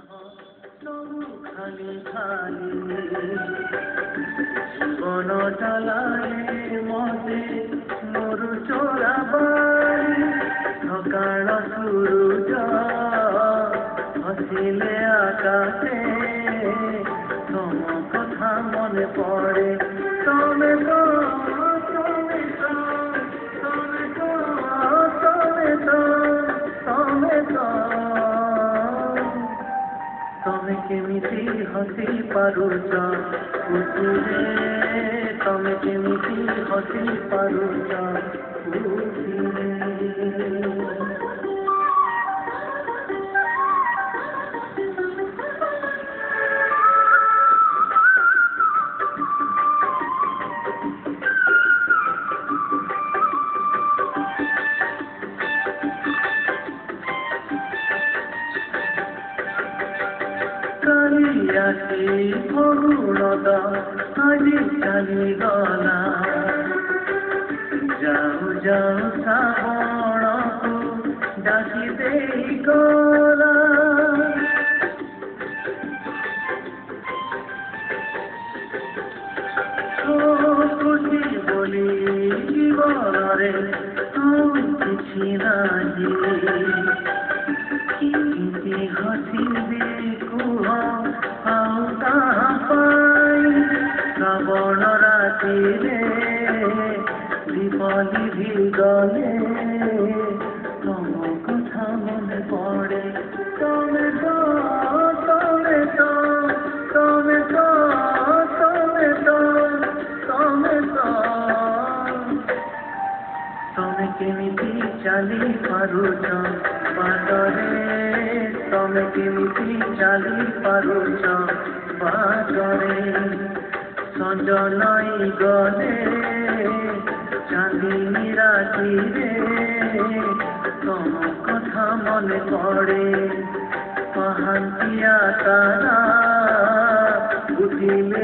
খালি খালি জীবন চালায়ে মতে মোর চোরা বাড়ি সকাଳ সূরଜ হসিলে আকাশে তম কথা মনে পড়ে তমে তো তমে তো তমে তো তমে তো তমে তো ତମେ କେମିତି ହସି ପାରୁଛ ଖୁସିରେ ତମେ କେମିତି ହସି ପାରୁଛ ଖୁସିରେ কালিয়াছি ফগুণতা আজি চালিগলা যাও যাও শ্রাবণକୁ ডাকি ଦେଇ ଗଲା ଖୁସି ବୋଲି ଜୀବନରେ ଆଉ କିଛି ନାହିଁ କେମିତି ହସିବେ କୁହ ଆଉ ତାହା ପାଇଁ ଶ୍ରାବଣ ରାତିରେ ଦୀପ ଲିଭି ଗଲେ ତମ କଥା ମନେ ପଡ଼େ ତମେ ତ ତମେ ତ ତମେ ତ ତମେ ତ ତମେ ତ ତମେ କେମିତି ଚାଲି ପାରୁଛ ବାଟରେ ତମେ କେମିତି ଚାଲି ପାରୁଛ ବାଟରେ ସଞ୍ଜ ନଈ ଗଲେ ଚାନ୍ଦିନୀ ରାତିରେ ତମ କଥା ମନେ ପଡ଼େ ପାହାନ୍ତିଆ ତାରା ବୁଝିଲେ